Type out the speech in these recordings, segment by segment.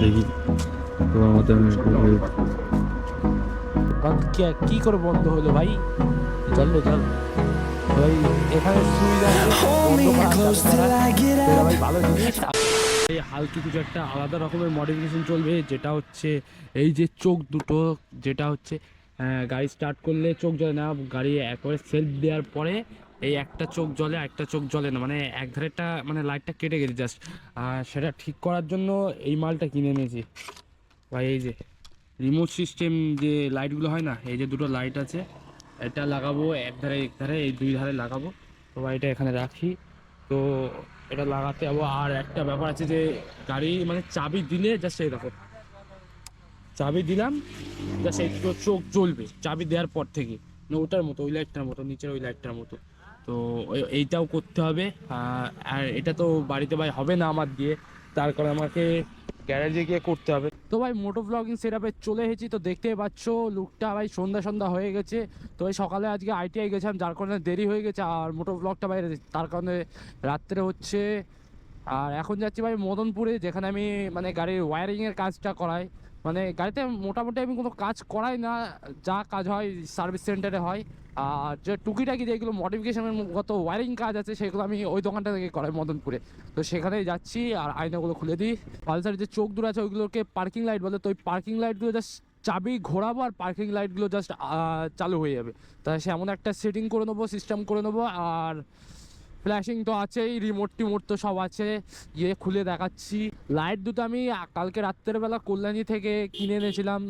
দেখি তোমার মতো আমি কি করে বন্ধ হলো ভাই? চল চল ভাই, এখানে সুইচ আছে বন্ধ করা চালু করা, এটা ভাই ভালো জিনিস। এই হালকা কিছু একটা আলাদা রকমের মডিফিকেশন চলবে, যেটা হচ্ছে এই যে চোখ দুটো, যেটা হচ্ছে গাড়ি স্টার্ট করলে চোখ জ্বলে না, গাড়ি একবারে সেলফ দেওয়ার পরে এই একটা চোখ জ্বলে একটা চোখ জ্বলে না, মানে এক ধারেরটা মানে লাইটটা কেটে গেছে জাস্ট। সেটা ঠিক করার জন্য এই মালটা কিনে নিয়েছি ভাই। এই যে রিমোট সিস্টেম যে লাইটগুলো হয় না, এই যে দুটো লাইট আছে, এটা লাগাবো এক ধারে এই দুই ধারে লাগাবো। তো ভাই এটা এখানে রাখি, তো এটা লাগাতে যাবো। আর একটা ব্যাপার আছে যে গাড়ি মানে চাবি দিলে জাস্ট এই দেখো, চাবি দিলাম জাস্ট এই দুটো চোখ জ্বলবে চাবি দেওয়ার পর থেকে, মানে ওটার মতো, ওই লাইটটার মতো, নিচের ওই লাইটটার মতো। তো এইটাও করতে হবে। আর এটা তো বাড়িতে ভাই হবে না আমার দিয়ে, তার কারণে আমাকে গ্যারেজে গিয়ে করতে হবে। তো ভাই মোটো ব্লগিং সেটআপে চলে এসেছি, তো দেখতেই পাচ্ছ লুকটা ভাই সন্ধ্যা সন্ধ্যা হয়ে গেছে। তো এই সকালে আজকে আইটিআই গেছিলাম, যার কারণে দেরি হয়ে গেছে, আর মোটো ব্লগটা ভাই তার কারণে রাত্রে হচ্ছে। আর এখন যাচ্ছি ভাই মদনপুরে, যেখানে আমি মানে গাড়ির ওয়্যারিংয়ের কাজটা করাই। মানে গাড়িতে মোটামুটি আমি কোনো কাজ করাই না, যা কাজ হয় সার্ভিস সেন্টারে হয়। আর যে টুকিটাকি যেগুলো মডিফিকেশনের গত ওয়্যারিং কাজ আছে, সেগুলো আমি ওই দোকানটা থেকে করাই মদনপুরে। তো সেখানেই যাচ্ছি, আর আয়নাগুলো খুলে দিই। পালসারের যে চোখ দুটো আছে ওইগুলোকে পার্কিং লাইট বলে, তো ওই পার্কিং লাইটগুলো জাস্ট চাবি ঘোরাবো আর পার্কিং লাইটগুলো জাস্ট চালু হয়ে যাবে। তাই সে এমন একটা সেটিং করে নেবো, সিস্টেম করে নেবো। আর ফ্ল্যাশিং তো আছেই, রিমোট টিমোট তো সব আছে, গিয়ে খুলে দেখাচ্ছি। লাইট দুটো আমি কালকে রাত্রের বেলা কল্যাণী থেকে কিনে এনেছিলাম,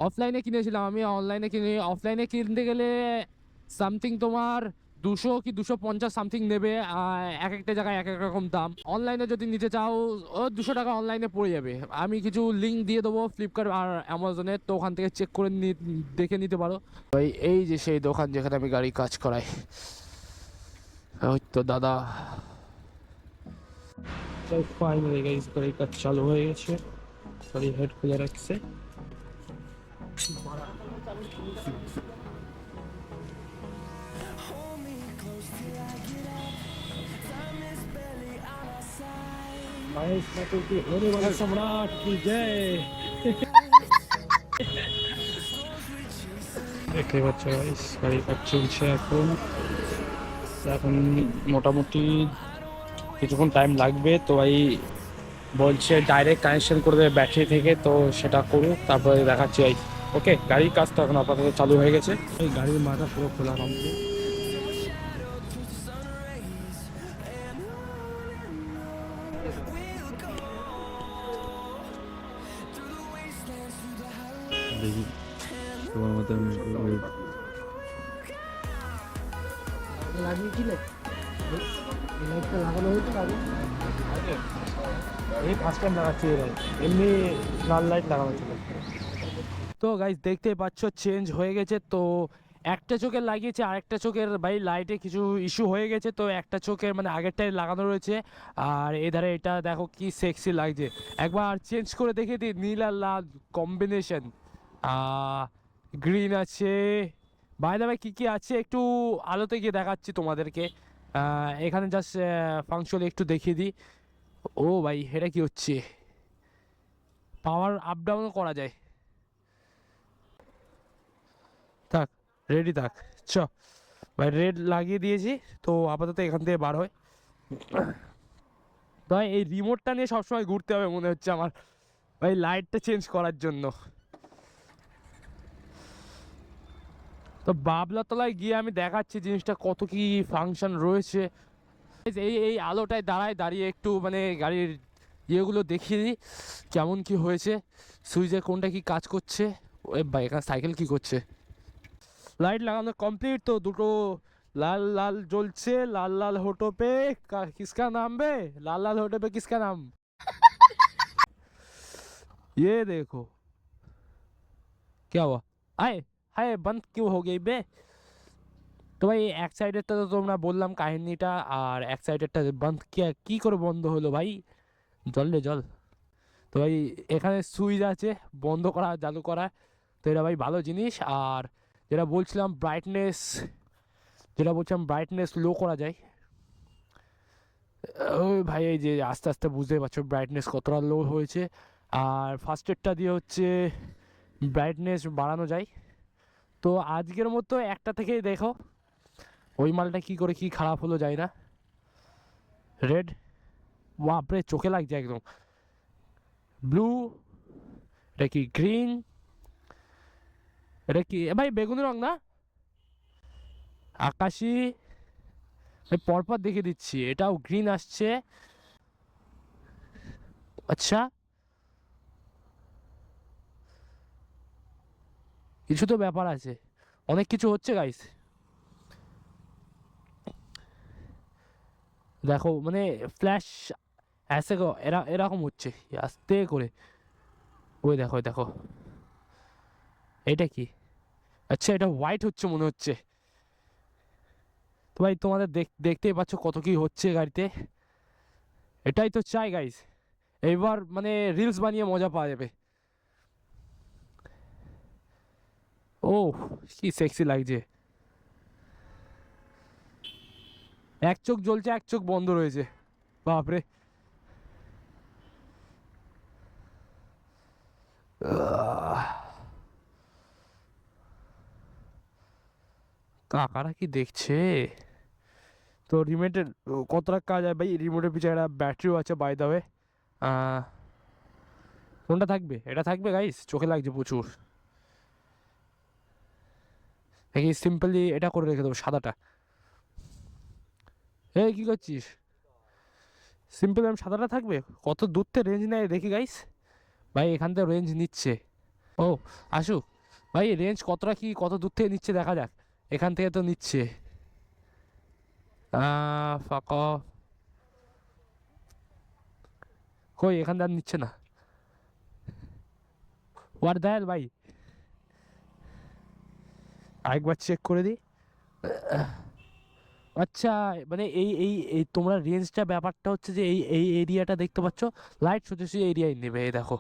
অফলাইনে কিনেছিলাম, আমি অনলাইনে কিনে। অফলাইনে কিনতে গেলে সামথিং তোমার 200 কি 250 সামথিং নেবে, এক একটা জায়গায় এক এক রকম দাম। অনলাইনে যদি নিতে চাও 200 টাকা অনলাইনে পড়ে যাবে। আমি কিছু লিঙ্ক দিয়ে দেবো ফ্লিপকার্ট আর অ্যামাজনে, তো ওখান থেকে চেক করে দেখে নিতে পারো ভাই। এই যে সেই দোকান যেখানে আমি গাড়ি কাজ করাই, ওই তো দাদা। ফাইনালি গাইস গাড়ির কাজ চালু হয়ে গেছে, সরি হেড খুলে রাখছে। महेश ठाकुर की होने वाले सम्राट की जय। দেখতে পাচ্ছ গাইস গাড়ির কাজ চলছে এখন। এখন মোটামুটি কিছুক্ষণ টাইম লাগবে, তো ভাই বলছে ডাইরেক্ট কানেকশন করে দেবে ব্যাটারি থেকে, তো সেটা করুক তারপরে দেখাচ্ছি ভাই। ওকে, গাড়ির কাজ তো এখন আপাতত চালু হয়ে গেছে। এই গাড়ির মাথা পুরো খোলা কমপ্লিট। দেখি তোমার মতো আমি লাগিয়েছিলে এই লাইটটা লাগানো হয়েছে আগে? এই ফার্স্ট টাইম লাগাচ্ছি এই লাইট, এমনি লাল লাইট লাগানো ছিল। তো গাইস দেখতেই পাচ্ছ চেঞ্জ হয়ে গেছে। তো একটা চোখের লাগিয়েছে, আরেকটা চোখের ভাই লাইটে কিছু ইস্যু হয়ে গেছে, তো একটা চোখের মানে আগেরটাই লাগানো রয়েছে। আর এধারে এটা দেখো কি সেক্সি লাগছে, একবার চেঞ্জ করে দেখে দিই। নীল আর লাল কম্বিনেশন, গ্রিন আছে, বাইরে ভাই কী কী আছে একটু আলোতে গিয়ে দেখাচ্ছি তোমাদেরকে। এখানে জাস্ট ফাংশন একটু দেখিয়ে দিই। ও ভাই এটা কি হচ্ছে, পাওয়ার আপ ডাউনও করা যায়। থাক, রেডি থাক। চ ভাই, রেড লাগিয়ে দিয়েছি, তো আপাতত এখান থেকে বার হয়। ভাই এই রিমোটটা নিয়ে সবসময় ঘুরতে হবে মনে হচ্ছে আমার, ভাই লাইটটা চেঞ্জ করার জন্য। তো বাবলাতলায় গিয়ে আমি দেখাচ্ছি জিনিসটা কত কি ফাংশন রয়েছে। এই এই আলোটায় দাঁড়িয়ে একটু মানে গাড়ির ইয়েগুলো দেখিয়ে দিই কেমন কি হয়েছে, সুইচে কোনটা কি কাজ করছে। ওই ভাই এখানে সাইকেল কি করছে। লাইট লাগানো কমপ্লিট, তো দুটো লাল লাল জ্বলছে। লাল লাল होठों पे किसका नाम बे, लाल लाल होठों पे किसका नाम। ये देखो क्या हुआ, आए हाय बंद क्यों हो गई बे। তো ভাই এক সাইডেরটা তো তোমরা বললাম কাহিনীটা, আর এক সাইডেরটা বন্ধ কি করে বন্ধ হলো ভাই, জল রে জল। তো ভাই এখানে সুইচ আছে বন্ধ করা চালু করা, তো এটা ভাই ভালো জিনিস। আর যেটা বলছিলাম ব্রাইটনেস লো করা যায়। ওই ভাই এই যে আস্তে আস্তে বুঝতে পারছো ব্রাইটনেস কতটা লো হয়েছে। আর ফার্স্ট এডটা দিয়ে হচ্ছে ব্রাইটনেস বাড়ানো যায়। তো আজকের মতো একটা থেকেই দেখো ওই মালটা কি করে কি খারাপ হলো যায় না। রেড, বাপরে চোখে লাগছে একদম। ব্লু, এটা কি গ্রিন, এটা কি ভাই বেগুনি রং না, আকাশি, পরপর দেখে দিচ্ছি, এটাও গ্রিন আসছে। আচ্ছা কিছু তো ব্যাপার আছে, অনেক কিছু হচ্ছে গাইস। দেখো মানে ফ্ল্যাশ এসে এরকম হচ্ছে আস্তে করে। ওই দেখো ওই দেখো, এটা কি? আচ্ছা এটা হোয়াইট হচ্ছে মনে হচ্ছে। তো ভাই তোমাদের দেখতেই পাচ্ছ কত কি হচ্ছে গাড়িতে। এটাই তো চাই গাইস, এইবার মানে রিলস বানিয়ে মজা পাওয়া যাবে। ও কি সেক্সি লাগছে। এক চোখ জ্বলছে এক চোখ বন্ধ রয়েছে, বাপরে। কাকারা কি দেখছে। তো রিমোটের কতটা কাজ হয় ভাই, রিমোটের পিছনে একটা ব্যাটারিও আছে বাই দ্য ওয়ে। কোনটা থাকবে? এটা থাকবে গাইস, চোখে লাগছে প্রচুর। দেখি সিম্পলি এটা করে রেখে দেবো সাদাটা। এই কি করছিস? সিম্পল আমি সাদাটা থাকবে, কত দূর থেকে রেঞ্জ নেয় দেখি গাইস। ভাই এখান থেকে রেঞ্জ নিচ্ছে। ও আসুক ভাই, রেঞ্জ কতটা কি কত দূর থেকে নিচ্ছে দেখা যাক। এখান থেকে তো নিচ্ছে ফাঁকা, কই এখান থেকে আর নিচ্ছে না। ওয়ার দেয় ভাই, আরেকবার চেক করে দিই। আচ্ছা মানে এই এই এই তোমরা রেঞ্জটা ব্যাপারটা হচ্ছে যে এই এই এরিয়াটা দেখতে পাচ্ছ, লাইট সোজাসুজি এরিয়ায় নেবে। এই দেখো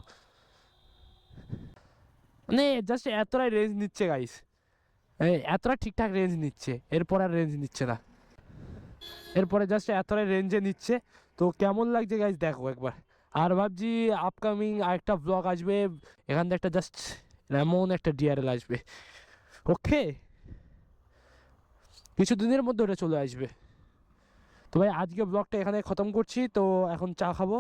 মানে জাস্ট এতটাই রেঞ্জ নিচ্ছে গাইস, এতটা ঠিকঠাক রেঞ্জ নিচ্ছে, এরপর আর রেঞ্জ নিচ্ছে না। এরপরে জাস্ট এতটাই রেঞ্জে নিচ্ছে। তো কেমন লাগছে গাইস দেখো একবার। আর ভাবছি আপকামিং আরেকটা ব্লগ আসবে, এখান থেকে একটা জাস্ট এমন একটা ডিআরএল আসবে। ওকে, কিছু দিনের মধ্যে ওটা চলে আসবে। তো ভাই আজকে ব্লগটা এখানে খতম করছি, তো এখন চা খাবো।